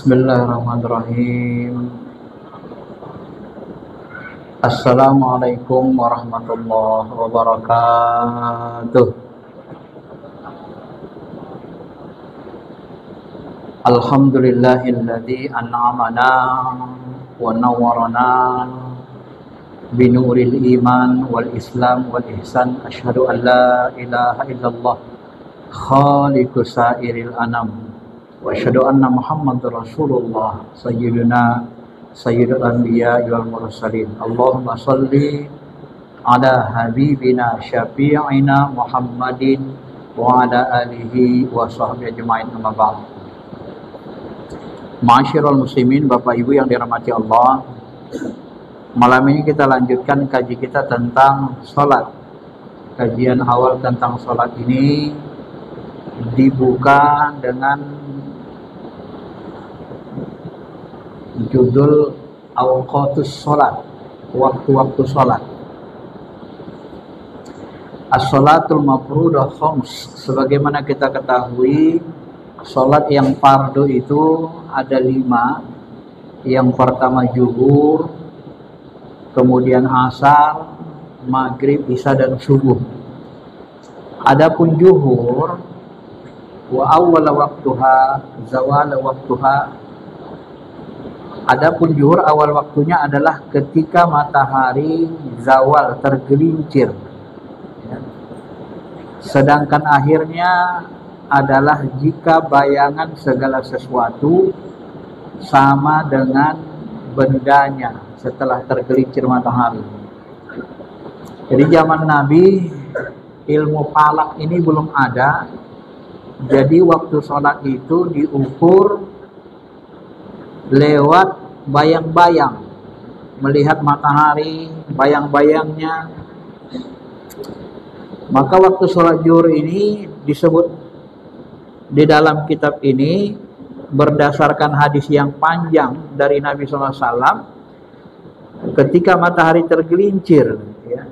Bismillahirrahmanirrahim. Assalamualaikum warahmatullahi wabarakatuh. Alhamdulillahilladzi an'amana wa nawwarana binuril iman wal islam wal ihsan. Asyhadu an la ilaha illallah khaliqus sairil anam wa asyhadu anna Muhammadar Rasulullah sayyidul anbiya wal mursalin. Allahumma shalli ala habibina syafi'ina Muhammadin wa ala alihi wa sahbihi ajma'in, amma ba'd. Ma'asyiral muslimin, Bapak Ibu yang dirahmati Allah, malam ini kita lanjutkan kaji kita tentang salat. Kajian awal tentang salat ini dibuka dengan judul Awqatus Salat, waktu-waktu salat. As-salatul mafruḍah khams. Sebagaimana kita ketahui, salat yang fardu itu ada 5. Yang pertama zuhur, kemudian asar, maghrib, isya dan subuh. Adapun zuhur, wa awwala waqtuha zawala waqtuha. Adapun zuhur awal waktunya adalah ketika matahari zawal, tergelincir. Sedangkan akhirnya adalah jika bayangan segala sesuatu sama dengan bendanya setelah tergelincir matahari. Jadi zaman Nabi ilmu falak ini belum ada. Jadi waktu sholat itu diukur lewat bayang-bayang, melihat matahari, bayang-bayangnya. Maka waktu sholat zuhur ini disebut di dalam kitab ini berdasarkan hadis yang panjang dari Nabi SAW, ketika matahari tergelincir, ya.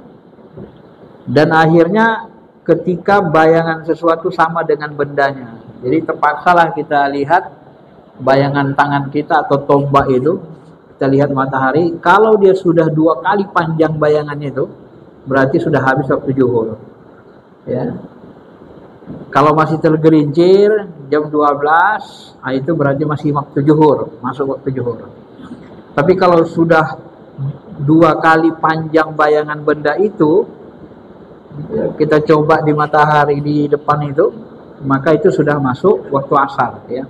Dan akhirnya ketika bayangan sesuatu sama dengan bendanya. Jadi terpaksalah kita lihat bayangan tangan kita atau tombak itu, kita lihat matahari. Kalau dia sudah 2 kali panjang bayangannya itu, berarti sudah habis waktu zuhur, ya. Kalau masih tergelincir jam 12, itu berarti masih waktu zuhur, masuk waktu zuhur. Tapi kalau sudah 2 kali panjang bayangan benda itu, kita coba di matahari di depan itu, maka itu sudah masuk waktu asar, ya.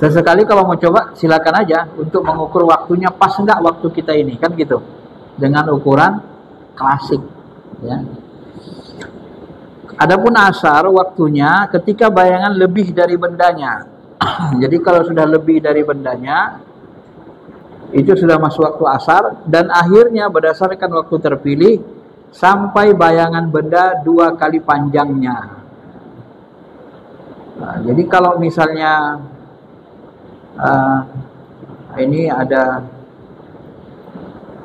Sesekali kalau mau coba silakan aja untuk mengukur waktunya pas enggak waktu kita ini, kan gitu, dengan ukuran klasik, ya. Adapun asar waktunya ketika bayangan lebih dari bendanya. Jadi kalau sudah lebih dari bendanya, itu sudah masuk waktu asar. Dan akhirnya berdasarkan waktu terpilih sampai bayangan benda 2 kali panjangnya. Nah, jadi kalau misalnya ini ada,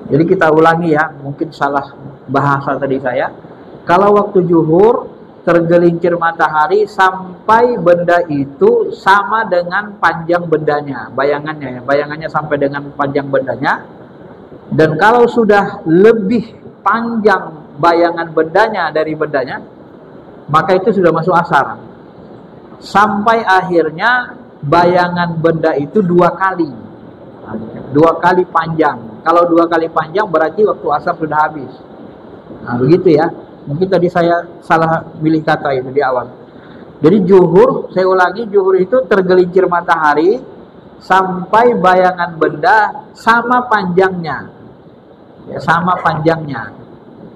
jadi kita ulangi ya, mungkin salah bahasa tadi saya. Kalau waktu zuhur tergelincir matahari sampai benda itu sama dengan panjang bendanya, bayangannya ya, bayangannya sampai dengan panjang bendanya. Dan kalau sudah lebih panjang bayangan bendanya dari bendanya, maka itu sudah masuk asar. Sampai akhirnya bayangan benda itu 2 kali, 2 kali panjang. Kalau 2 kali panjang berarti waktu asar sudah habis. Nah begitu ya. Mungkin tadi saya salah pilih kata itu di awal. Jadi zuhur, saya ulangi, zuhur itu tergelincir matahari sampai bayangan benda sama panjangnya, ya, sama panjangnya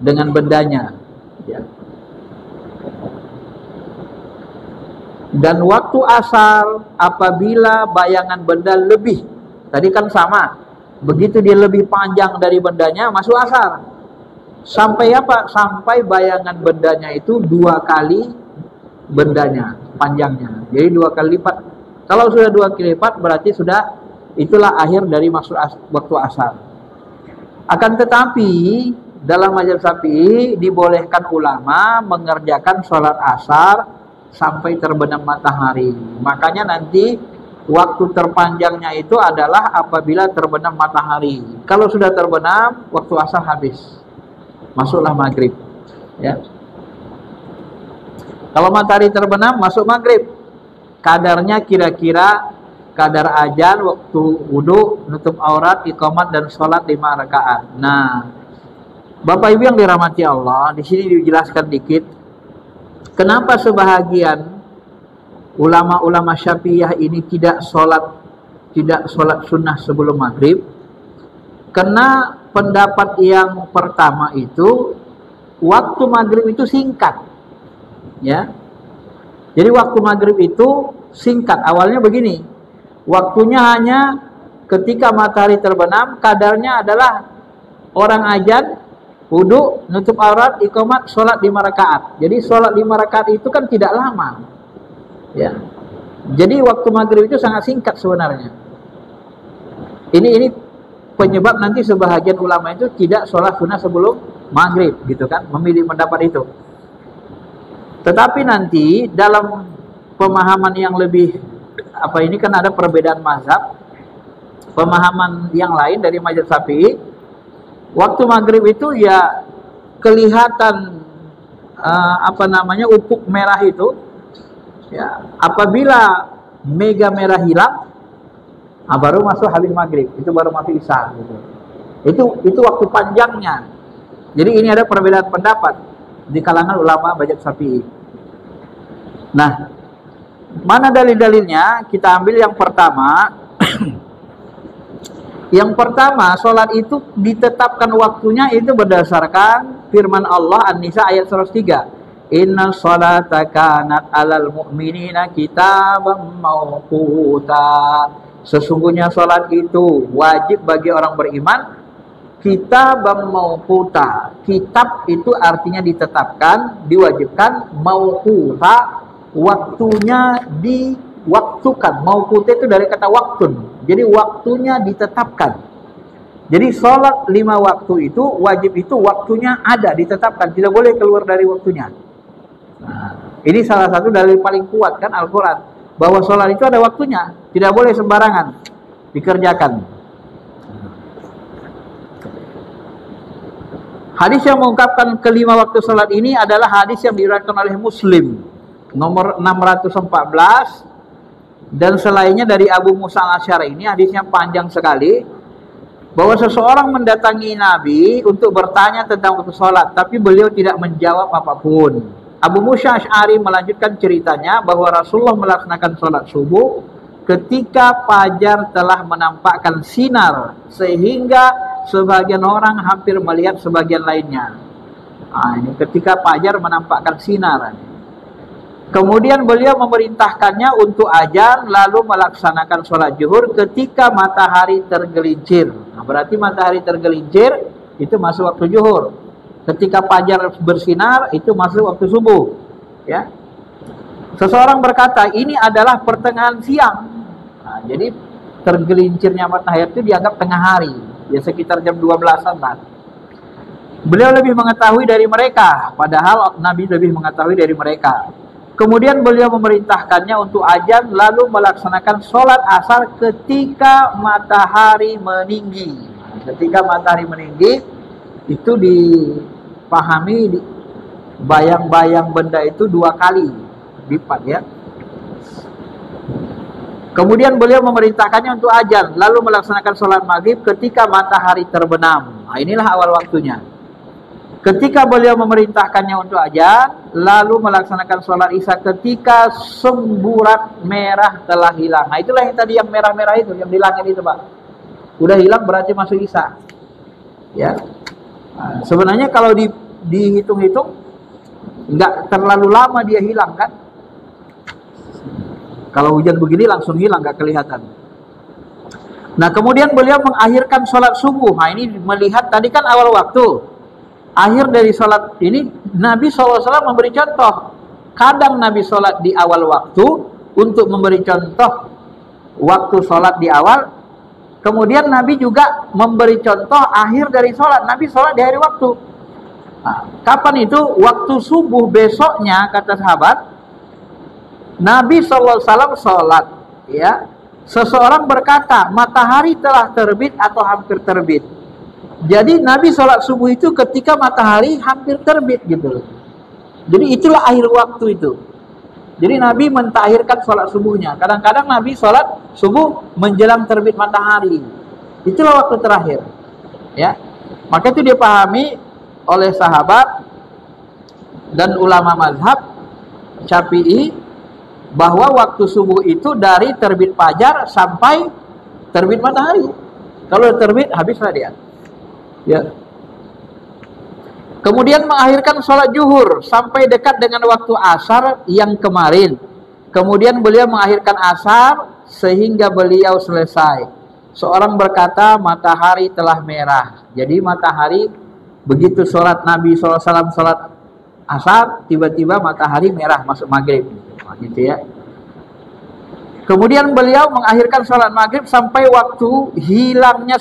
dengan bendanya, ya. Dan waktu asar apabila bayangan benda lebih, tadi kan sama, begitu dia lebih panjang dari bendanya masuk asar. Sampai apa? Sampai bayangan bendanya itu 2 kali bendanya, panjangnya. Jadi 2 kali lipat. Kalau sudah 2 kali lipat berarti sudah, itulah akhir dari masuk waktu asar. Akan tetapi dalam mazhab Syafi'i dibolehkan ulama mengerjakan sholat asar sampai terbenam matahari. Makanya nanti waktu terpanjangnya itu adalah apabila terbenam matahari. Kalau sudah terbenam, waktu asar habis, masuklah maghrib. Ya. Kalau matahari terbenam, masuk maghrib. Kadarnya kira-kira kadar ajan, waktu wudu, nutup aurat, iqamat dan sholat 5 rakaat. Nah, Bapak Ibu yang dirahmati Allah, di sini dijelaskan dikit kenapa sebahagian ulama-ulama Syafi'iyah ini tidak sholat sunnah sebelum maghrib. Karena pendapat yang pertama itu waktu maghrib itu singkat, ya. Jadi waktu maghrib itu singkat. Awalnya begini, waktunya hanya ketika matahari terbenam, kadarnya adalah orang azan, wudu, nutup aurat, iqamat, sholat 5 rakaat. Jadi sholat 5 rakaat itu kan tidak lama, ya. Jadi waktu maghrib itu sangat singkat sebenarnya. Ini penyebab nanti sebahagian ulama itu tidak sholat sunnah sebelum maghrib, gitu kan, memilih pendapat itu. Tetapi nanti dalam pemahaman yang lebih ini kan ada perbedaan mazhab, pemahaman yang lain dari mazhab Syafi'i. Waktu maghrib itu ya kelihatan ufuk merah itu, ya, apabila mega merah hilang, baru masuk habis maghrib, itu baru masuk isya gitu. Itu waktu panjangnya. Jadi ini ada perbedaan pendapat di kalangan ulama mazhab Syafi'i. Nah, mana dalil-dalilnya? Kita ambil yang pertama. Yang pertama, sholat itu ditetapkan waktunya itu berdasarkan firman Allah An-Nisa ayat 103. Inna sholata kanat alal mu'minina kitaban mawquta. Sesungguhnya sholat itu wajib bagi orang beriman, kitaban mawquta. Kitab itu artinya ditetapkan, diwajibkan, mawquta waktunya diwaktukan. Mawquta itu dari kata waktun. Jadi waktunya ditetapkan. Jadi sholat 5 waktu itu wajib, itu waktunya ada, ditetapkan, tidak boleh keluar dari waktunya. Nah, ini salah satu dalil paling kuat kan Al-Quran, bahwa sholat itu ada waktunya, tidak boleh sembarangan dikerjakan. Hadis yang mengungkapkan kelima waktu sholat ini adalah hadis yang diriwayatkan oleh Muslim nomor 614, dan selainnya dari Abu Musa Al-Asy'ari. Ini hadisnya panjang sekali, bahwa seseorang mendatangi Nabi untuk bertanya tentang waktu sholat, tapi beliau tidak menjawab apapun. Abu Musa Al-Asy'ari melanjutkan ceritanya bahwa Rasulullah melaksanakan sholat subuh ketika fajar telah menampakkan sinar, sehingga sebagian orang hampir melihat sebagian lainnya. Ini ketika fajar menampakkan sinar. Kemudian beliau memerintahkannya untuk azan, lalu melaksanakan sholat zuhur ketika matahari tergelincir. Nah, berarti matahari tergelincir itu masuk waktu zuhur. Ketika fajar bersinar itu masuk waktu subuh. Ya. Seseorang berkata, ini adalah pertengahan siang. Nah, jadi tergelincirnya matahari itu dianggap tengah hari, ya sekitar jam 12-an lah. Beliau lebih mengetahui dari mereka, padahal Nabi lebih mengetahui dari mereka. Kemudian beliau memerintahkannya untuk azan, lalu melaksanakan sholat asar ketika matahari meninggi. Ketika matahari meninggi, itu dipahami bayang-bayang benda itu 2 kali lipat, ya. Kemudian beliau memerintahkannya untuk azan, lalu melaksanakan sholat maghrib ketika matahari terbenam. Nah, inilah awal waktunya. Ketika beliau memerintahkannya untuk azan, lalu melaksanakan sholat isya ketika semburat merah telah hilang. Nah, itulah yang tadi yang merah-merah itu, yang di langit itu, Pak. Udah hilang berarti masuk isya. Ya. Nah, sebenarnya kalau dihitung-hitung nggak terlalu lama dia hilang kan? Kalau hujan begini langsung hilang, nggak kelihatan. Nah, kemudian beliau mengakhirkan sholat subuh. Nah, ini melihat tadi kan awal waktu. Akhir dari sholat ini Nabi SAW memberi contoh. Kadang Nabi sholat di awal waktu untuk memberi contoh waktu sholat di awal. Kemudian Nabi juga memberi contoh akhir dari sholat. Nabi sholat di akhir waktu. Nah, kapan itu? Waktu subuh besoknya, kata sahabat, Nabi SAW sholat, ya. Seseorang berkata, matahari telah terbit atau hampir terbit. Jadi Nabi sholat subuh itu ketika matahari hampir terbit gitu. Jadi itulah akhir waktu itu. Jadi Nabi mentakhirkan sholat subuhnya. Kadang-kadang Nabi sholat subuh menjelang terbit matahari. Itulah waktu terakhir. Ya, maka itu dipahami oleh sahabat dan ulama mazhab Syafi'i bahwa waktu subuh itu dari terbit fajar sampai terbit matahari. Kalau terbit habislah dia. Ya. Kemudian mengakhirkan sholat zuhur sampai dekat dengan waktu asar yang kemarin. Kemudian beliau mengakhirkan asar sehingga beliau selesai. Seorang berkata matahari telah merah. Jadi matahari begitu sholat Nabi SAW sholat asar, tiba-tiba matahari merah masuk maghrib. Gitu ya. Kemudian beliau mengakhirkan sholat maghrib sampai waktu hilangnya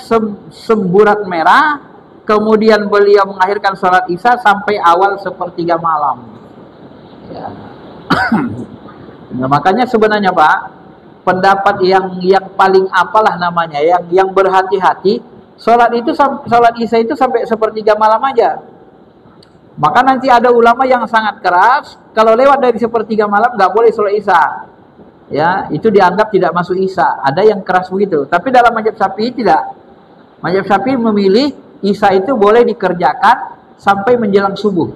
semburat merah. Kemudian beliau mengakhirkan sholat isya sampai awal sepertiga malam. Ya. Nah, makanya sebenarnya Pak, pendapat yang paling apalah namanya, yang berhati-hati, sholat isya itu sampai sepertiga malam aja. Maka nanti ada ulama yang sangat keras, kalau lewat dari sepertiga malam nggak boleh sholat isya. Ya, itu dianggap tidak masuk isya. Ada yang keras begitu. Tapi dalam mazhab Syafi'i tidak. Mazhab Syafi'i memilih isya itu boleh dikerjakan sampai menjelang subuh.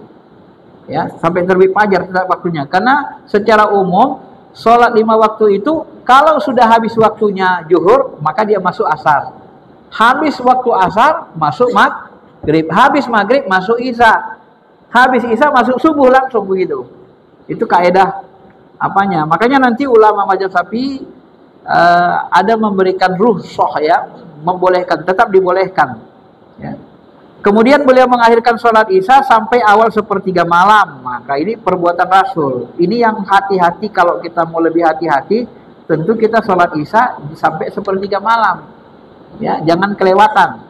Ya, sampai terbit fajar tetap waktunya. Karena secara umum sholat 5 waktu itu kalau sudah habis waktunya zuhur, maka dia masuk asar. Habis waktu asar masuk maghrib. Habis maghrib masuk isya. Habis isya masuk subuh langsung begitu. Itu kaidah apanya. Makanya nanti ulama mazhab Syafi'i ada memberikan rukhsah ya, membolehkan, tetap dibolehkan. Ya. Kemudian beliau mengakhirkan sholat isya sampai awal sepertiga malam. Maka ini perbuatan Rasul. Ini yang hati-hati, kalau kita mau lebih hati-hati, tentu kita sholat isya sampai sepertiga malam. Ya, jangan kelewatan.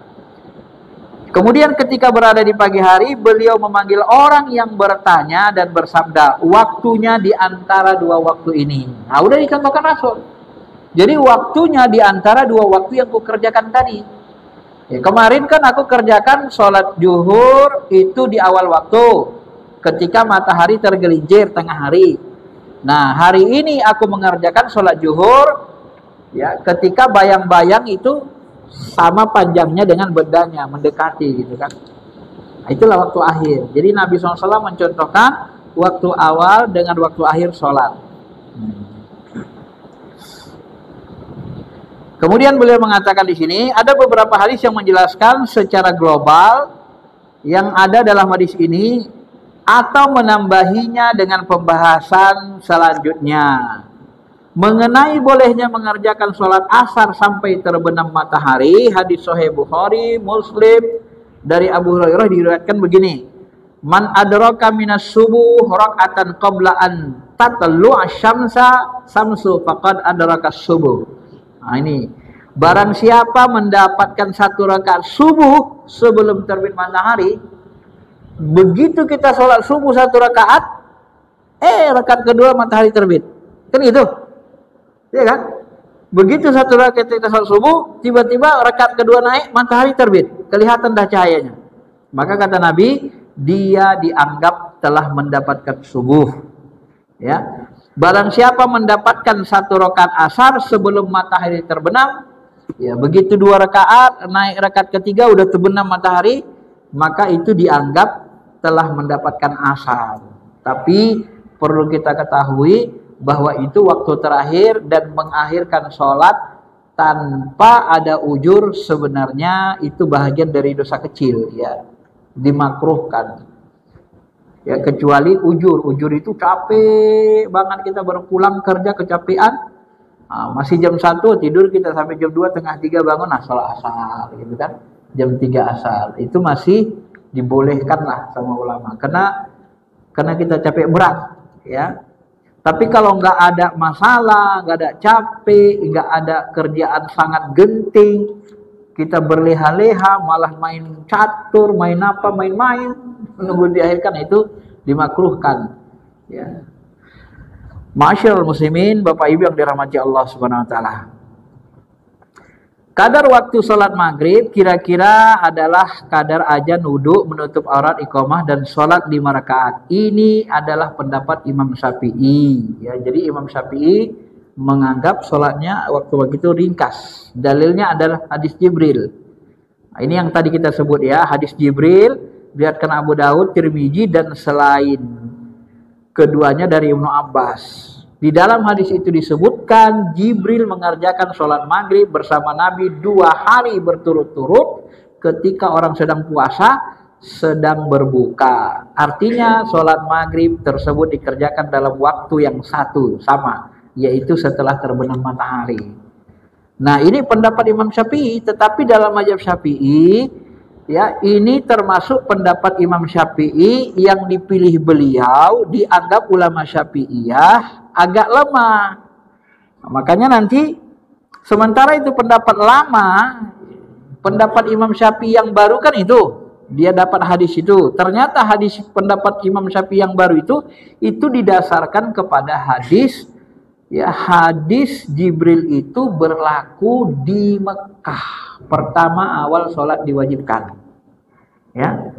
Kemudian ketika berada di pagi hari, beliau memanggil orang yang bertanya dan bersabda, waktunya di antara dua waktu ini. Nah, udah dicontohkan Rasul. Jadi waktunya di antara dua waktu yang kukerjakan tadi. Ya, kemarin kan aku kerjakan sholat zuhur itu di awal waktu, ketika matahari tergelincir tengah hari. Nah, hari ini aku mengerjakan sholat zuhur ya, ketika bayang-bayang itu sama panjangnya dengan bedanya, mendekati gitu kan. Nah, itulah waktu akhir. Jadi Nabi SAW mencontohkan waktu awal dengan waktu akhir sholat. Kemudian beliau mengatakan di sini ada beberapa hadis yang menjelaskan secara global yang ada dalam hadis ini atau menambahinya dengan pembahasan selanjutnya. Mengenai bolehnya mengerjakan sholat asar sampai terbenam matahari, hadis Sahih Bukhari, Muslim dari Abu Hurairah diriwayatkan begini. Man adraka minas subuh raka'atan qabla an tatlu'a syamsa samsu faqad adraka subuh. Nah, ini barang siapa mendapatkan satu rakaat subuh sebelum terbit matahari, begitu kita sholat subuh satu rakaat, rakaat kedua matahari terbit. Kan gitu? Ya kan? Begitu satu rakaat kita sholat subuh, tiba-tiba rakaat kedua naik, matahari terbit. Kelihatan dah cahayanya. Maka kata Nabi, dia dianggap telah mendapatkan subuh. Ya. Barang siapa mendapatkan satu rakaat asar sebelum matahari terbenam, ya begitu dua rakaat, naik rakaat ketiga udah terbenam matahari, maka itu dianggap telah mendapatkan asar. Tapi perlu kita ketahui bahwa itu waktu terakhir dan mengakhirkan sholat tanpa ada ujur sebenarnya itu bahagian dari dosa kecil, ya, dimakruhkan. Ya, kecuali ujur itu capek banget, kita baru pulang kerja kecapean, masih jam 1 tidur kita sampai jam 2 tengah 3 bangun, sholat asar gitu kan, jam 3 asar itu masih dibolehkan lah sama ulama, karena kita capek berat ya. Tapi kalau nggak ada masalah, nggak ada capek, nggak ada kerjaan sangat genting, kita berleha-leha malah main catur, main apa, main-main, menunggu diakhirkan, itu dimakruhkan ya. Ma'asyiral muslimin, Bapak Ibu yang dirahmati Allah Subhanahu wa taala. Kadar waktu sholat maghrib kira-kira adalah kadar azan, wudu, menutup aurat, iqamah, dan sholat 5 rakaat. Ini adalah pendapat Imam Syafi'i. Ya, jadi Imam Syafi'i menganggap sholatnya waktu begitu ringkas. Dalilnya adalah hadis Jibril. Nah, ini yang tadi kita sebut ya, hadis Jibril, diriwayatkan Abu Daud, Tirmizi, dan selain keduanya dari Ibnu Abbas. Di dalam hadis itu disebutkan Jibril mengerjakan sholat maghrib bersama Nabi 2 hari berturut-turut ketika orang sedang puasa, sedang berbuka. Artinya sholat maghrib tersebut dikerjakan dalam waktu yang sama, yaitu setelah terbenam matahari. Nah, ini pendapat Imam Syafi'i, tetapi dalam mazhab Syafi'i, ya, ini termasuk pendapat Imam Syafi'i yang dipilih beliau dianggap ulama Syafi'iyah agak lemah. Nah, makanya nanti sementara itu pendapat lama, pendapat Imam Syafi'i yang baru kan itu, dia dapat hadis itu. Ternyata hadis pendapat Imam Syafi'i yang baru itu didasarkan kepada hadis, ya, hadis Jibril itu berlaku di Mekah. Pertama awal sholat diwajibkan. Ya.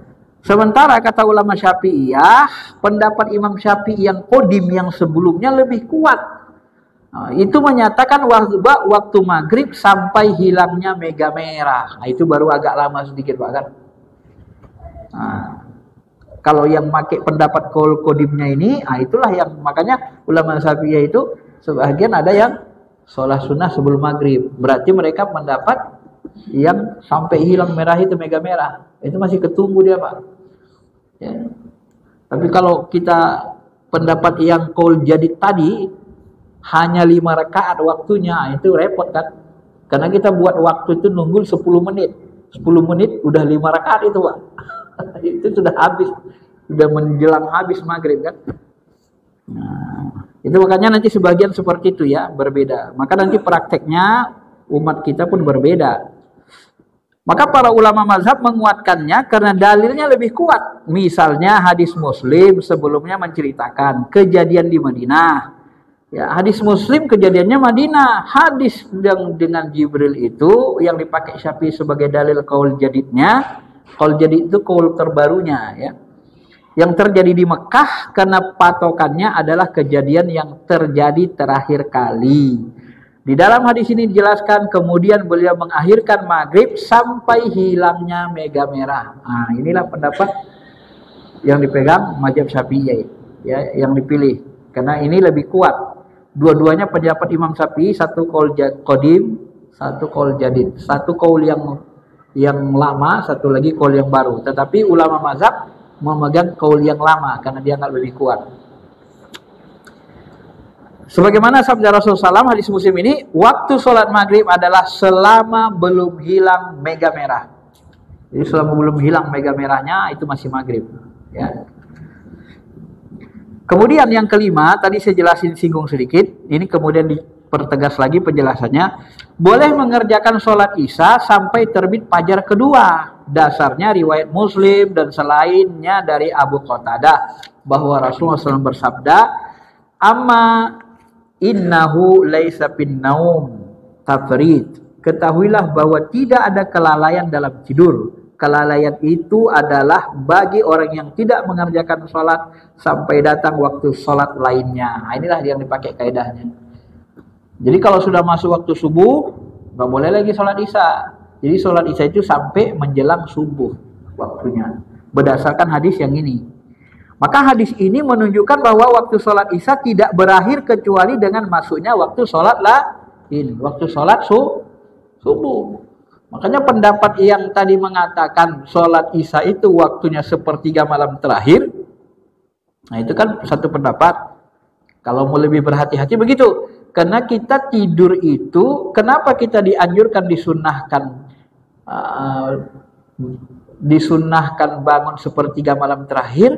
Sementara kata ulama Syafi'iyah, pendapat Imam Syafi'i yang qadim yang sebelumnya lebih kuat. Nah, itu menyatakan waktu maghrib sampai hilangnya mega merah. Nah, itu baru agak lama sedikit Pak kan. Nah, kalau yang pakai pendapat qadimnya ini, nah itulah yang makanya ulama Syafi'iyah itu sebagian ada yang sholat sunnah sebelum maghrib. Berarti mereka mendapat yang sampai hilang merah itu mega merah. Itu masih ketunggu dia Pak. Ya. Tapi kalau kita pendapat yang qaul jadid tadi hanya 5 rakaat waktunya, itu repot kan. Karena kita buat waktu itu nunggu 10 menit. 10 menit udah 5 rakaat itu Pak. Itu sudah habis. Sudah menjelang habis maghrib kan. Nah, itu makanya nanti sebagian seperti itu ya, berbeda. Maka nanti prakteknya umat kita pun berbeda. Maka para ulama mazhab menguatkannya karena dalilnya lebih kuat. Misalnya hadis Muslim sebelumnya menceritakan kejadian di Madinah. Ya, hadis Muslim kejadiannya Madinah. Hadis yang dengan Jibril itu yang dipakai Syafi'i sebagai dalil qaul jadidnya. Qaul jadid itu qaul terbarunya ya. Yang terjadi di Mekah karena patokannya adalah kejadian yang terjadi terakhir kali. Di dalam hadis ini dijelaskan kemudian beliau mengakhirkan maghrib sampai hilangnya mega merah. Nah, inilah pendapat yang dipegang mazhab Syafi'i ya, yang dipilih karena ini lebih kuat. Dua-duanya pendapat Imam Syafi'i, satu qaul qadim, satu qaul jadid. Satu qaul yang lama, satu lagi qaul yang baru. Tetapi ulama mazhab memegang qaul yang lama karena dia nggak lebih kuat. Sebagaimana sabda Rasulullah SAW hadis Muslim ini, waktu sholat maghrib adalah selama belum hilang mega merah. Jadi selama belum hilang mega merahnya itu masih maghrib. Ya. Kemudian yang kelima, tadi saya jelasin singgung sedikit, ini kemudian dipertegas lagi penjelasannya. Boleh mengerjakan sholat isya sampai terbit fajar kedua. Dasarnya riwayat Muslim dan selainnya dari Abu Qatadah bahwa Rasulullah SAW bersabda, "Amma innahu laisa bin naum tafrid." Ketahuilah bahwa tidak ada kelalaian dalam tidur. Kelalaian itu adalah bagi orang yang tidak mengerjakan sholat sampai datang waktu sholat lainnya. Nah, inilah yang dipakai kaidahnya. Jadi kalau sudah masuk waktu subuh, nggak boleh lagi sholat isya. Jadi sholat isya itu sampai menjelang subuh waktunya. Berdasarkan hadis yang ini. Maka hadis ini menunjukkan bahwa waktu sholat isya tidak berakhir kecuali dengan masuknya waktu sholat lain. Waktu sholat subuh. Makanya pendapat yang tadi mengatakan sholat isya itu waktunya sepertiga malam terakhir. Nah itu kan satu pendapat. Kalau mau lebih berhati-hati begitu. Karena kita tidur itu, kenapa kita dianjurkan disunnahkan bangun sepertiga malam terakhir?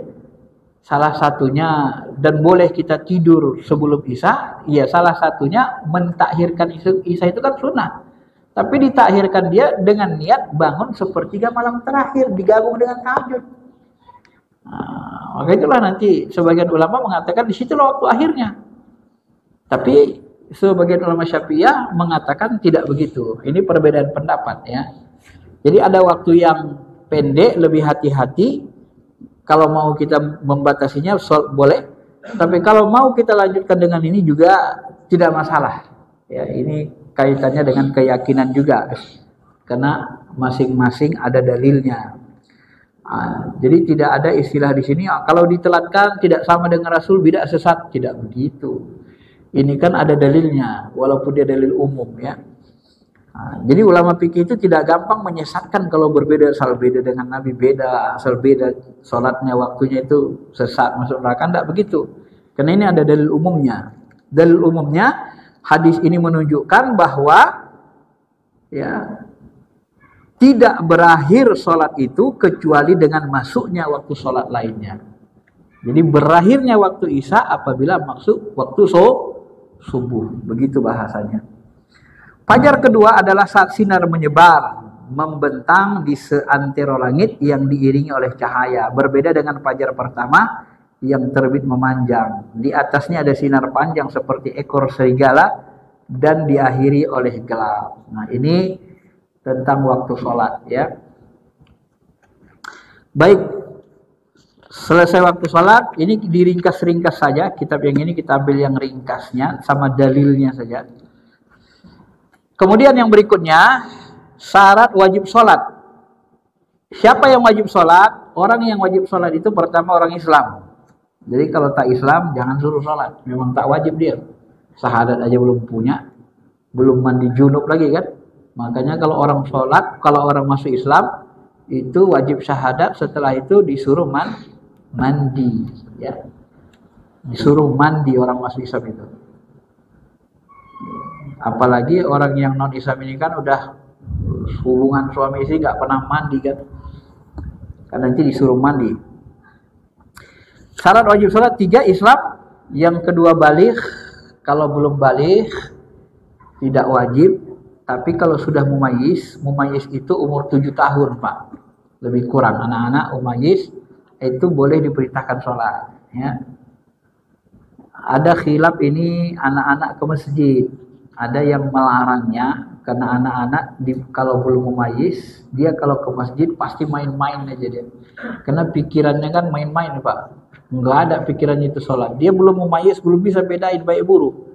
Salah satunya, dan boleh kita tidur sebelum isya, ya salah satunya mentakhirkan isya itu kan sunnah. Tapi ditakhirkan dia dengan niat bangun sepertiga malam terakhir, digabung dengan tahajud. Nah, maka itulah nanti sebagian ulama mengatakan disitulah waktu akhirnya. Tapi sebagian ulama Syafi'iyah mengatakan tidak begitu. Ini perbedaan pendapat ya. Jadi ada waktu yang pendek, lebih hati-hati. Kalau mau kita membatasinya boleh. Tapi kalau mau kita lanjutkan dengan ini juga tidak masalah. Ya, ini kaitannya dengan keyakinan juga. Karena masing-masing ada dalilnya. Jadi tidak ada istilah di sini kalau ditelatkan tidak sama dengan Rasul bidah sesat, tidak begitu. Ini kan ada dalilnya walaupun dia dalil umum ya. Jadi ulama fikih itu tidak gampang menyesatkan kalau berbeda, asal beda dengan Nabi beda, asal beda sholatnya waktunya itu sesat masuk neraka, tidak begitu. Karena ini ada dalil umumnya. Dalil umumnya hadis ini menunjukkan bahwa ya tidak berakhir sholat itu kecuali dengan masuknya waktu sholat lainnya. Jadi berakhirnya waktu Isya apabila masuk waktu subuh. Begitu bahasanya. Fajar kedua adalah saat sinar menyebar, membentang di seantero langit yang diiringi oleh cahaya. Berbeda dengan fajar pertama yang terbit memanjang. Di atasnya ada sinar panjang seperti ekor serigala dan diakhiri oleh gelap. Nah ini tentang waktu sholat ya. Baik, selesai waktu sholat, ini diringkas-ringkas saja. Kitab yang ini kita ambil yang ringkasnya sama dalilnya saja. Kemudian yang berikutnya, syarat wajib sholat. Siapa yang wajib sholat? Orang yang wajib sholat itu pertama orang Islam. Jadi kalau tak Islam jangan suruh sholat, memang tak wajib dia. Syahadat aja belum punya, belum mandi junub lagi kan. Makanya kalau orang sholat, kalau orang masuk Islam, itu wajib syahadat, setelah itu disuruh mandi. Ya. Disuruh mandi orang masuk Islam itu. Apalagi orang yang non-Islam ini kan udah hubungan suami istri nggak pernah mandi kan. Kan nanti disuruh mandi. Syarat wajib sholat 3 Islam, yang kedua baligh. Kalau belum baligh tidak wajib. Tapi kalau sudah mumayyiz itu umur 7 tahun Pak, lebih kurang. Anak-anak mumayyiz itu boleh diperintahkan sholat. Ya. Ada khilaf ini anak-anak ke masjid. Ada yang melarangnya karena anak-anak kalau belum mumayyiz, dia kalau ke masjid pasti main-main aja dia. Karena pikirannya kan main-main Pak, nggak ada pikirannya itu sholat. Dia belum mumayyiz, belum bisa bedain baik buruk.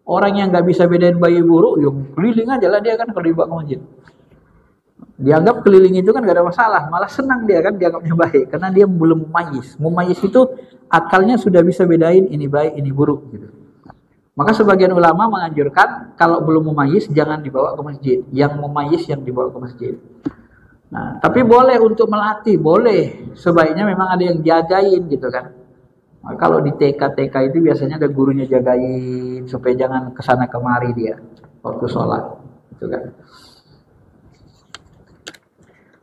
Orang yang nggak bisa bedain baik buruk, yang keliling aja lah dia kan kalau dibawa ke masjid. Dianggap keliling itu kan gak ada masalah, malah senang dia kan dianggapnya baik karena dia belum mumayyiz. Mumayyiz itu akalnya sudah bisa bedain ini baik, ini buruk gitu. Maka sebagian ulama menganjurkan kalau belum mumayyiz jangan dibawa ke masjid, yang mumayyiz yang dibawa ke masjid. Nah, tapi boleh untuk melatih, boleh. Sebaiknya memang ada yang jagain gitu kan. Nah, kalau di TK itu biasanya ada gurunya jagain supaya jangan kesana kemari dia waktu sholat, gitu kan.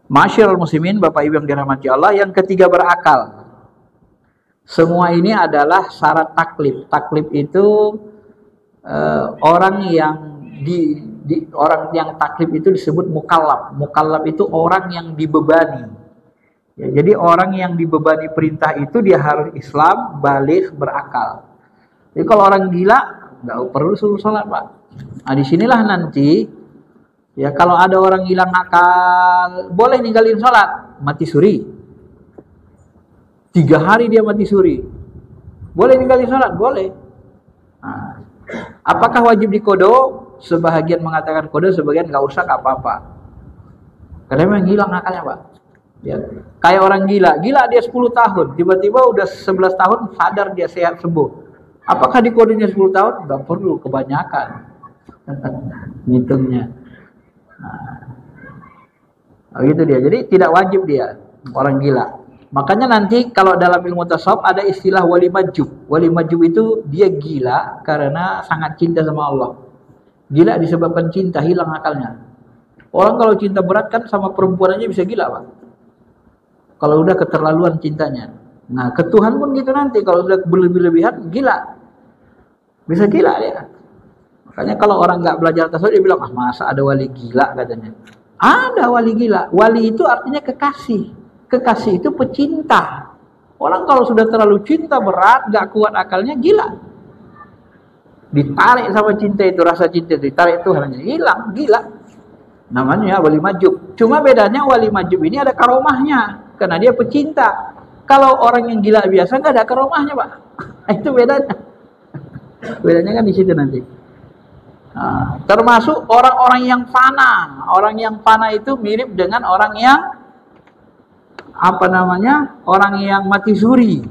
Masyarul muslimin, Bapak Ibu yang dirahmati Allah, yang ketiga berakal. Semua ini adalah syarat taklif. Taklif itu orang yang orang yang taklif itu disebut mukallaf. Mukallaf itu orang yang dibebani. Ya, jadi orang yang dibebani perintah itu dia harus Islam, baligh, berakal. Jadi kalau orang gila nggak perlu suruh sholat Pak. Nah disinilah nanti ya kalau ada orang hilang akal boleh ninggalin sholat, mati suri. 3 hari dia mati suri, boleh ninggalin sholat, boleh. Nah, apakah wajib dikodo? Sebahagian mengatakan kodo, sebagian nggak usah, nggak apa-apa. Karena memang hilang akalnya Pak. Ya, kayak orang gila dia 10 tahun, tiba-tiba udah 11 tahun sadar dia sehat sembuh. Apakah dikodenya 10 tahun? Nggak perlu, kebanyakan ngitungnya. Nah, gitu dia. Jadi tidak wajib dia orang gila. Makanya nanti kalau dalam ilmu tasawuf ada istilah wali majub. Wali majub itu dia gila karena sangat cinta sama Allah. Gila disebabkan cinta, hilang akalnya. Orang kalau cinta berat kan sama perempuan aja bisa gila Pak. Kalau udah keterlaluan cintanya. Nah, ke Tuhan pun gitu nanti. Kalau udah berlebih-lebihan, gila. Bisa gila dia. Makanya kalau orang nggak belajar tasawuf, dia bilang, masa ada wali gila katanya. Ada wali gila. Wali itu artinya kekasih. Kekasih itu pecinta. Orang kalau sudah terlalu cinta berat, nggak kuat akalnya, gila. Ditarik sama cinta itu, rasa cinta itu ditarik Tuhan, hilang, gila. Namanya wali majub. Cuma bedanya wali majub ini ada karomahnya karena dia pecinta. Kalau orang yang gila biasa nggak ada karomahnya, Pak. Itu bedanya. Bedanya kan di situ nanti. Nah, termasuk orang-orang yang fana. Orang yang fana itu mirip dengan orang yang orang yang mati suri.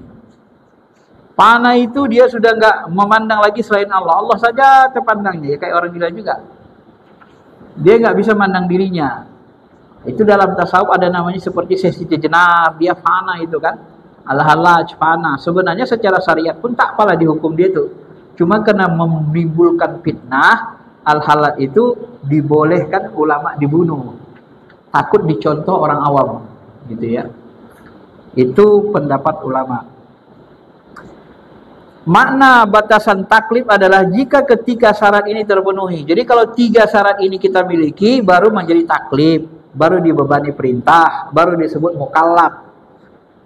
Fana itu dia sudah nggak memandang lagi selain Allah. Allah saja terpandangnya, ya kayak orang gila juga. Dia nggak bisa mandang dirinya. Itu dalam tasawuf ada namanya seperti sesi jenar, dia fana itu kan. Al-halaj fana. Sebenarnya secara syariat pun tak apalah dihukum dia itu. Cuma karena menimbulkan fitnah, al-halaj itu dibolehkan ulama dibunuh. Takut dicontoh orang awam, gitu ya. Itu pendapat ulama. Makna batasan taklif adalah jika ketika syarat ini terpenuhi. Jadi kalau 3 syarat ini kita miliki, baru menjadi taklif, baru dibebani perintah, baru disebut mukallaf.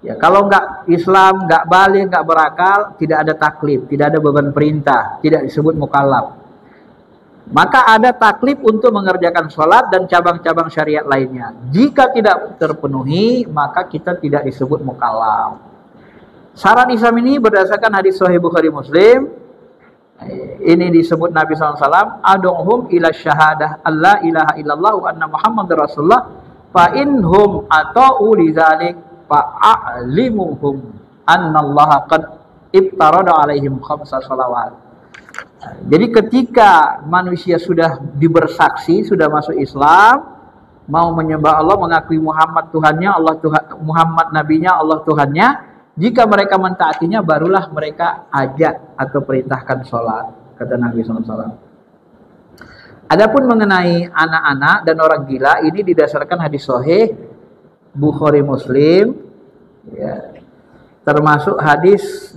Ya, kalau nggak Islam, nggak baligh, nggak berakal, tidak ada taklif, tidak ada beban perintah, tidak disebut mukallaf. Maka ada taklif untuk mengerjakan sholat dan cabang-cabang syariat lainnya. Jika tidak terpenuhi, maka kita tidak disebut mukallaf. Syarat Islam ini berdasarkan hadis Sahih Bukhari Muslim. Ini disebut Nabi SAW, aduhum ila syahadah alla ilaha illallah wa anna Muhammadar Rasulullah fa inhum ata'u lidzalik fa'alimuhum annallaha qad ibtarada alaihim 5 shalawat. Jadi ketika manusia sudah dibersaksi, sudah masuk Islam, mau menyembah Allah, mengakui Muhammad Tuhannya, Allah Tuhan, Muhammad nabinya, Allah Tuhannya, jika mereka mentaatinya, barulah mereka ajak atau perintahkan sholat, kata Nabi SAW. Adapun mengenai anak-anak dan orang gila, ini didasarkan hadis Sahih Bukhari Muslim, ya, termasuk hadis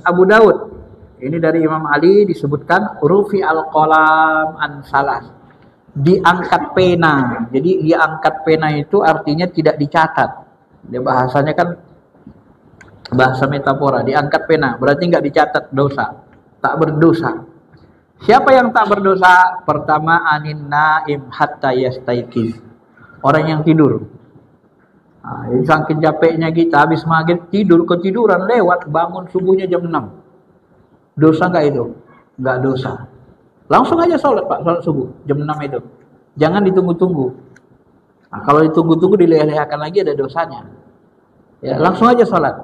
Abu Daud. Ini dari Imam Ali disebutkan rufi al-qalam an salas, diangkat pena. Jadi diangkat pena itu artinya tidak dicatat. Dia bahasanya kan bahasa metafora, diangkat pena berarti nggak dicatat dosa, tak berdosa. Siapa yang tak berdosa? Pertama, anin naim hatta yastaiqiz, orang yang tidur. Nah, saking capeknya kita habis maghrib tidur, ketiduran lewat, bangun subuhnya jam 6. Dosa nggak itu? Nggak dosa. Langsung aja sholat, Pak, sholat subuh jam 6 itu. Jangan ditunggu-tunggu. Nah, kalau ditunggu-tunggu dilelehkan lagi ada dosanya. Ya, langsung aja sholat.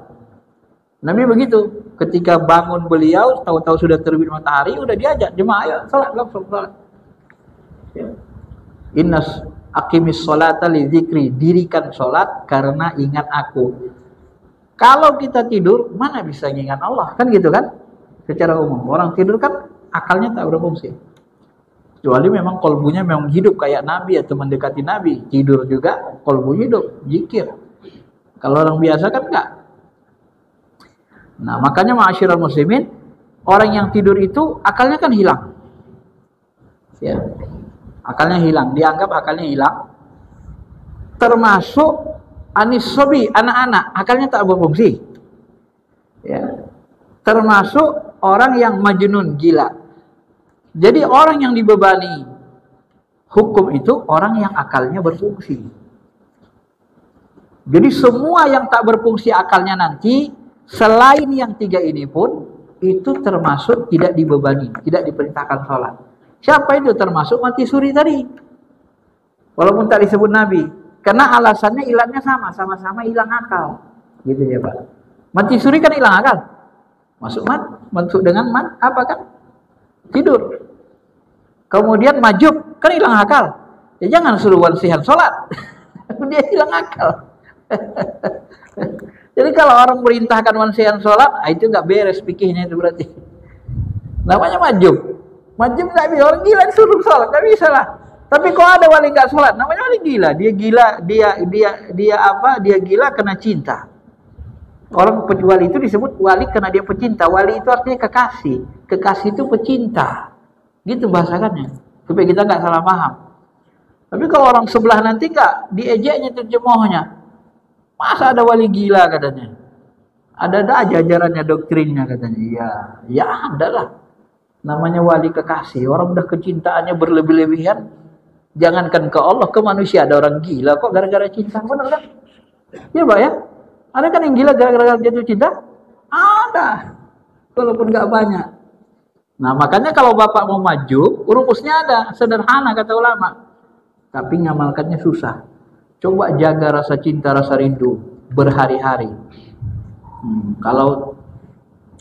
Nabi begitu, ketika bangun beliau, tahu-tahu sudah terbit matahari, udah diajak jemaah, ayo salat, langsung salat. Ya. Innas aqimis sholata li dzikri, dirikan salat karena ingat aku. Kalau kita tidur, mana bisa ingat Allah, kan gitu kan? Secara umum, orang tidur kan akalnya tak berfungsi. Kecuali memang kolbunya memang hidup kayak Nabi atau mendekati Nabi, tidur juga kolbu hidup, zikir. Kalau orang biasa kan enggak. Nah, makanya ma'asyiral muslimin, orang yang tidur itu akalnya kan hilang. Ya. Akalnya hilang, dianggap akalnya hilang. Termasuk anis sobi, anak-anak, akalnya tak berfungsi. Ya. Termasuk orang yang majnun, gila. Jadi orang yang dibebani hukum itu orang yang akalnya berfungsi. Jadi semua yang tak berfungsi akalnya nanti, selain yang 3 ini pun, itu termasuk tidak dibebani, tidak diperintahkan sholat. Siapa itu? Termasuk mati suri tadi. Walaupun tak disebut Nabi. Karena alasannya ilangnya sama-sama hilang akal. Gitu ya Pak. Mati suri kan hilang akal. Masuk dengan apa kan? Tidur. Kemudian majub, kan hilang akal. Ya jangan suruh wansihan sholat. Dia hilang akal. Jadi kalau orang perintahkan wansihan sholat, itu nggak beres pikirnya itu berarti. Namanya majub. Majub nggak bisa, orang gila disuruh sholat, nggak bisa lah. Tapi kok ada wali nggak sholat, namanya wali gila. Dia gila, dia gila karena cinta. Orang wali itu disebut wali karena dia pecinta. Wali itu artinya kekasih. Kekasih itu pecinta. Gitu bahasakannya. Supaya kita nggak salah paham. Tapi kalau orang sebelah nanti nggak diejeknya terjemahnya. Masa ada wali gila katanya? Ada aja ajarannya, doktrinnya katanya. Iya, ya ada lah. Namanya wali kekasih, orang udah kecintaannya berlebih-lebihan. Jangankan ke Allah, ke manusia ada orang gila kok gara-gara cinta, benar kan? Iya Pak ya? Ada kan yang gila gara-gara jatuh cinta? Ada, walaupun nggak banyak. Nah makanya kalau Bapak mau maju, rumusnya ada, sederhana kata ulama. Tapi ngamalkannya susah. Coba jaga rasa cinta, rasa rindu berhari-hari. Kalau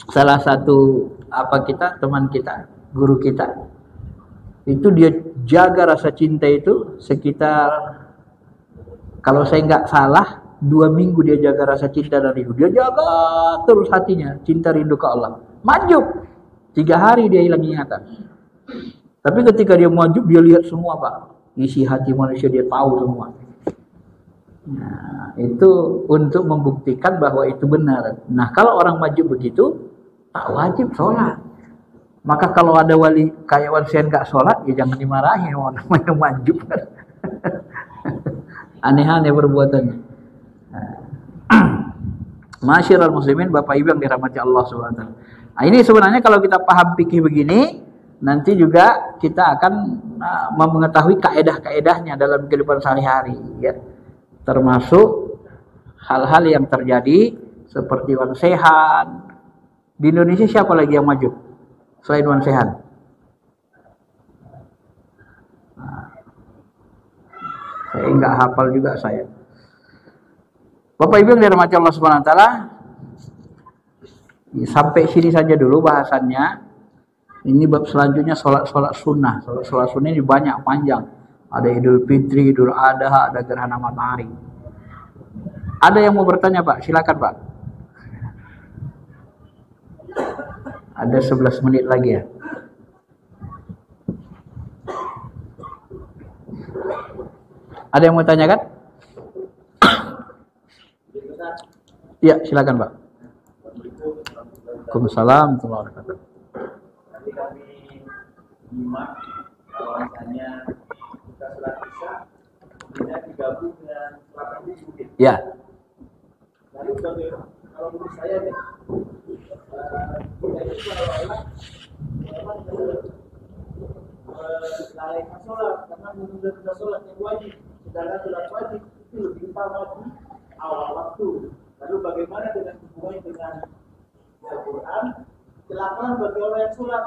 salah satu teman kita, guru kita, itu dia jaga rasa cinta itu sekitar, kalau saya nggak salah, 2 minggu dia jaga rasa cinta dan rindu. Dia jaga terus hatinya, cinta rindu ke Allah. Maju 3 hari dia hilang ingatan. Tapi ketika dia maju, dia lihat semua Pak, isi hati manusia dia tahu semua. Nah, itu untuk membuktikan bahwa itu benar. Nah, kalau orang maju begitu, tak wajib sholat. Maka kalau ada wali kayak Wan Sen gak sholat, ya jangan dimarahi, namanya maju. Aneh-aneh perbuatannya. Masyiral muslimin, Bapak Ibu yang dirahmati Allah Subhanahu wa taala. Nah, ini sebenarnya kalau kita paham fikih begini, nanti juga kita akan mengetahui kaedah-kaedahnya dalam kehidupan sehari-hari, ya. Termasuk hal-hal yang terjadi seperti Wan Sehan. Di Indonesia siapa lagi yang maju selain Wan Sehan? Saya nggak hafal juga saya. Bapak Ibu yang dirahmati Allah Subhanahu wa taala, sampai sini saja dulu bahasannya. Ini bab selanjutnya sholat sunnah. Sholat sunnah ini banyak, panjang. Ada Idul Fitri, Idul Adha, ada gerhana matahari. Ada yang mau bertanya Pak? Silakan Pak. Ada 11 menit lagi ya. Ada yang mau tanyakan? Ya, silakan Pak. Waalaikumsalam warahmatullahi wabarakatuh. Tadi kami nyimak bahwasanya kita sholat isya kemudian digabung dengan sholat mungkin. Ya. Lalu bagaimana kalau menurut saya nih, kita itu seolah-olah memang lalaikan sholat karena menunda sholat yang wajib, sedangkan sholat wajib itu lebih utama di awal waktu. Lalu bagaimana dengan hubungan dengan Al-Quran? Celakalah bagi orang yang sholat.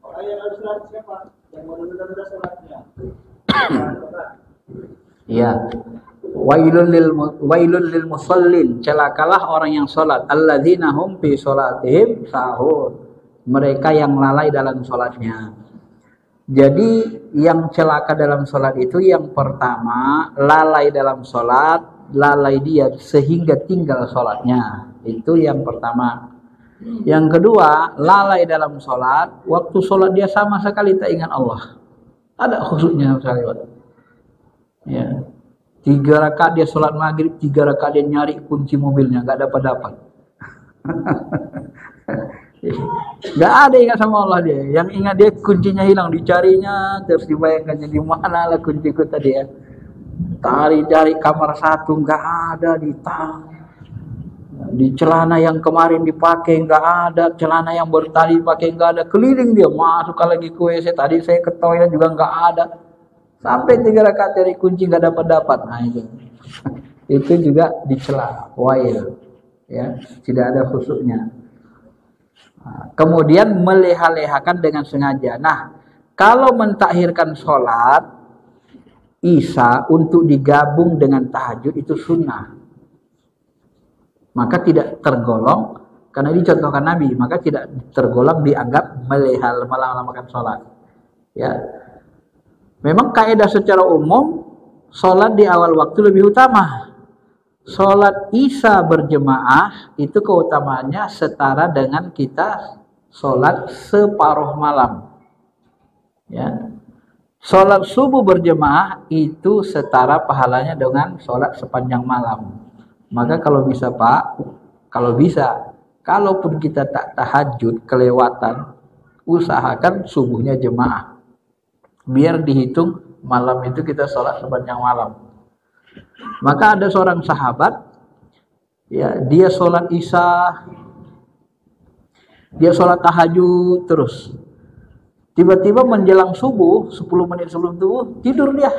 Orang yang harus sholat siapa? Yang menunda-nunda sholatnya. Iya. Wailul lil musallin, celakalah orang yang sholat. Alladzina hum fi sholatihim sahun, mereka yang lalai dalam sholatnya. Jadi yang celaka dalam sholat itu yang pertama lalai dalam sholat, lalai dia sehingga tinggal sholatnya. Itu yang pertama. Yang kedua, lalai dalam sholat, waktu sholat dia sama sekali tak ingat Allah. Ada khusyuknya sekali. Ya. 3 rakaat dia sholat maghrib, 3 rakaat dia nyari kunci mobilnya, nggak dapat. Nggak ada ingat sama Allah dia. Yang ingat dia kuncinya hilang, dicarinya terus dibayangkannya di mana lah kunciku tadi ya. Cari kamar 1 nggak ada, di celana yang kemarin dipakai nggak ada, celana yang baru tadi dipakai nggak ada, keliling dia masuk lagi ke WC, tadi saya ke toilet juga nggak ada, sampai 3 rakaat cari kunci nggak dapat. Nah itu juga dicela, wail, ya, tidak ada khusyuknya. Kemudian meleha-lehakan dengan sengaja. Nah, kalau mentakhirkan sholat isya untuk digabung dengan tahajud itu sunnah, maka tidak tergolong, karena dicontohkan Nabi, maka tidak tergolong dianggap melama-lamakan sholat. Ya, memang kaidah secara umum sholat di awal waktu lebih utama. Sholat isya berjemaah itu keutamaannya setara dengan kita sholat separuh malam. Ya. Sholat subuh berjemaah itu setara pahalanya dengan sholat sepanjang malam. Maka kalau bisa Pak, kalaupun kita tak tahajud kelewatan, usahakan subuhnya jemaah. Biar dihitung malam itu kita sholat sepanjang malam. Maka ada seorang sahabat, ya, dia sholat isya Dia sholat tahajud terus. Tiba-tiba menjelang subuh, 10 menit sebelum subuh, tidur dia.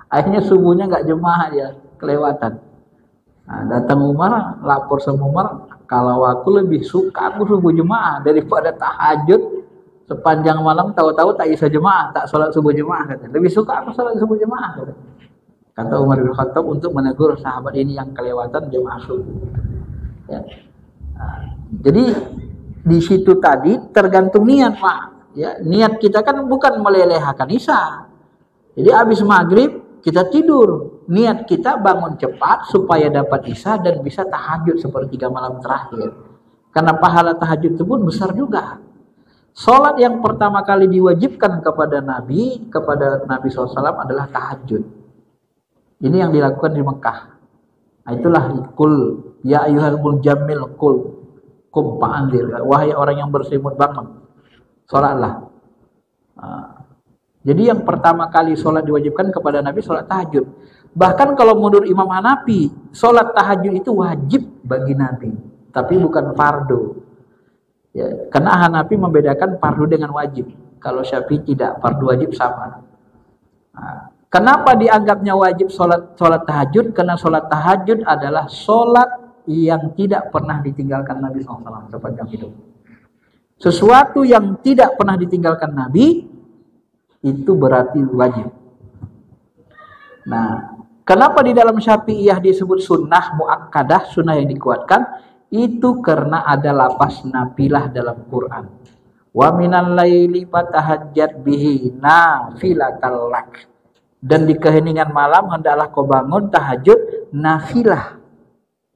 Akhirnya subuhnya nggak jemaah dia, kelewatan. Nah, datang Umar, lapor sama Umar, kalau aku lebih suka aku subuh jemaah daripada tahajud sepanjang malam, tahu-tahu tak bisa jemaah, tak sholat subuh jemaah. Kata. Lebih suka aku sholat subuh jemaah. Kata Umar bin Khattab untuk menegur sahabat ini yang kelewatan jemaah subuh. Ya. Nah, jadi di situ tadi tergantung niat, Pak. Ya, niat kita kan bukan melelehkan isya. Jadi habis maghrib kita tidur. Niat kita bangun cepat supaya dapat isya dan bisa tahajud sepertiga malam terakhir. Karena pahala tahajud itu pun besar juga. Salat yang pertama kali diwajibkan kepada Nabi SAW adalah tahajud. Ini yang dilakukan di Mekah. Nah, itulah kul ya ayyuhal mujammil kul kum fa'anzir. Wahai orang yang berselimut bangun. Sholatlah. Jadi yang pertama kali sholat diwajibkan kepada Nabi sholat tahajud. Bahkan kalau menurut Imam Hanafi, sholat tahajud itu wajib bagi Nabi, tapi bukan fardu. Ya, karena Hanafi membedakan fardu dengan wajib. Kalau Syafi'i tidak, fardu wajib sama. Kenapa dianggapnya wajib sholat tahajud? Karena sholat tahajud adalah sholat yang tidak pernah ditinggalkan Nabi SAW sepanjang hidup. Sesuatu yang tidak pernah ditinggalkan Nabi itu berarti wajib. Nah, kenapa di dalam Syafi'iyah disebut sunnah muakkadah, sunnah yang dikuatkan? Itu karena ada lapas nafilah dalam Quran. Wa minal laili fatahajjat bihi nafilatal lak. Dan di keheningan malam hendaklah kau bangun tahajud nafilah.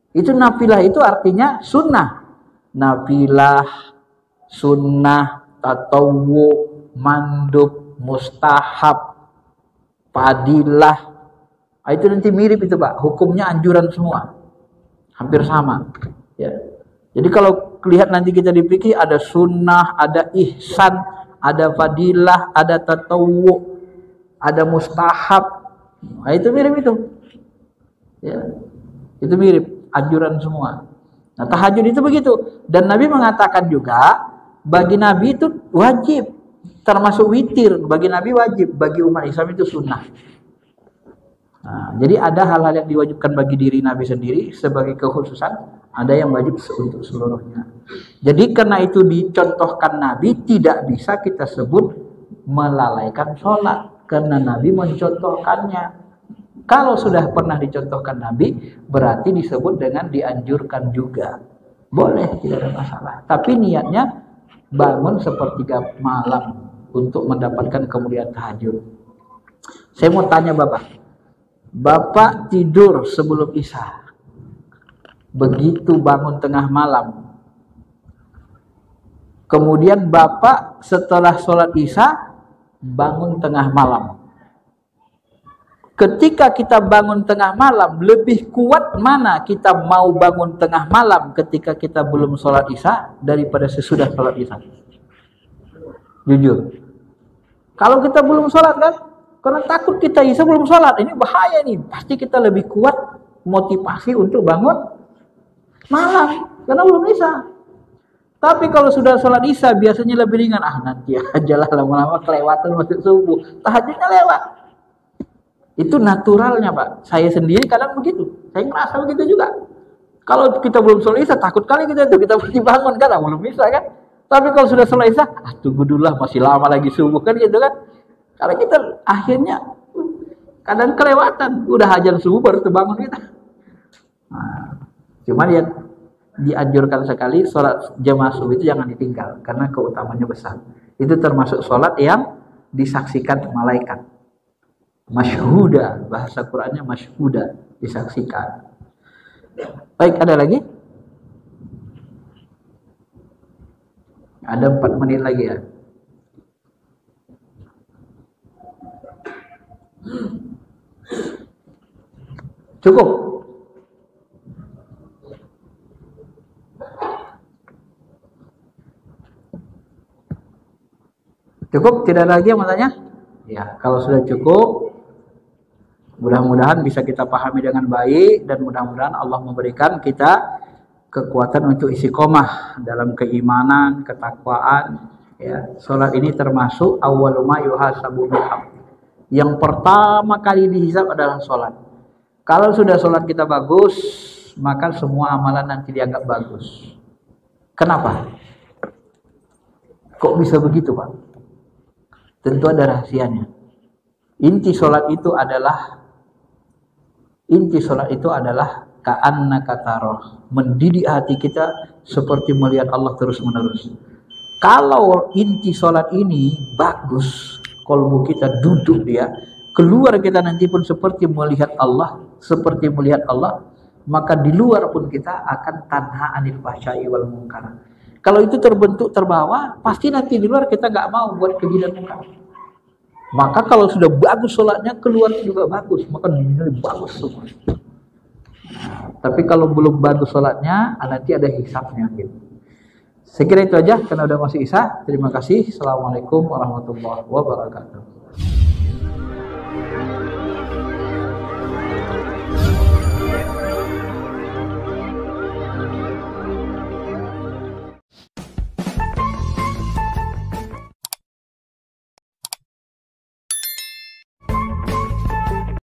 Itu nafilah itu artinya sunnah. Nafilah, sunnah, tatawwu, mandub, mustahab, fadilah. Itu nanti mirip itu Pak, hukumnya anjuran semua. Hampir sama. Ya. Jadi kalau lihat nanti kita di fikih ada sunnah, ada ihsan, ada fadilah, ada tatawwu, ada mustahab. Nah, itu mirip itu. Ya. Itu mirip, anjuran semua. Nah, tahajud itu begitu. Dan Nabi mengatakan juga bagi Nabi itu wajib, termasuk witir. Bagi Nabi wajib, bagi umat Islam itu sunnah. Nah, jadi ada hal-hal yang diwajibkan bagi diri Nabi sendiri sebagai kekhususan, ada yang wajib untuk seluruhnya. Jadi karena itu dicontohkan Nabi, tidak bisa kita sebut melalaikan sholat karena Nabi mencontohkannya. Kalau sudah pernah dicontohkan Nabi, berarti disebut dengan dianjurkan juga. Boleh, tidak ada masalah. Tapi niatnya bangun sepertiga malam untuk mendapatkan kemuliaan tahajud. Saya mau tanya Bapak tidur sebelum isya. Begitu bangun tengah malam. Kemudian Bapak setelah sholat isya, bangun tengah malam. Ketika kita bangun tengah malam, lebih kuat mana kita mau bangun tengah malam ketika kita belum sholat isya daripada sesudah sholat isya? Jujur. Kalau kita belum sholat kan, karena takut kita isya belum sholat, ini bahaya nih. Pasti kita lebih kuat motivasi untuk bangun malam, karena belum isya. Tapi kalau sudah sholat isya biasanya lebih ringan. Nanti aja lah, lama-lama kelewatan masuk subuh, tahajudnya lewat. Itu naturalnya Pak. Saya sendiri kadang begitu. Saya merasa begitu juga. Kalau kita belum sholat isya, takut kali kita mesti bangun kan, belum bisa kan. Tapi kalau sudah sholat isya, tunggu dulu lah, masih lama lagi subuh kan gitu kan. Karena kita akhirnya kadang kelewatan, udah azan subuh baru terbangun kita. Nah, cuman ya dianjurkan sekali sholat jamaah subuh itu jangan ditinggal karena keutamanya besar. Itu termasuk sholat yang disaksikan malaikat. Masyhuda, bahasa Qur'annya masyhuda, disaksikan. Baik, ada lagi? Ada 4 menit lagi ya. Cukup? Cukup? Tidak ada lagi yang mau tanya? Ya, kalau sudah cukup, mudah-mudahan bisa kita pahami dengan baik dan mudah-mudahan Allah memberikan kita kekuatan untuk istiqomah dalam keimanan, ketakwaan. Ya, salat ini termasuk awwalu ma yuhasabu bil abd. Yang pertama kali dihisab adalah salat. Kalau sudah salat kita bagus, maka semua amalan nanti dianggap bagus. Kenapa? Kok bisa begitu, Pak? Tentu ada rahasianya. Inti salat itu adalah ka'annaka tarah, mendidik hati kita seperti melihat Allah terus-menerus. Kalau inti salat ini bagus, kalbu kita duduk dia, keluar kita nanti pun seperti melihat Allah, maka di luar pun kita akan tanha anil fahsya'i wal munkar. Kalau itu terbentuk terbawa, pasti nanti di luar kita nggak mau buat keji dan munkar. Maka kalau sudah bagus sholatnya, keluarnya juga bagus, maka dinilai bagus semua. Tapi kalau belum bagus sholatnya, nanti ada hisabnya gitu. Saya kira itu aja, karena udah masuk isya. Terima kasih. Assalamualaikum warahmatullahi wabarakatuh.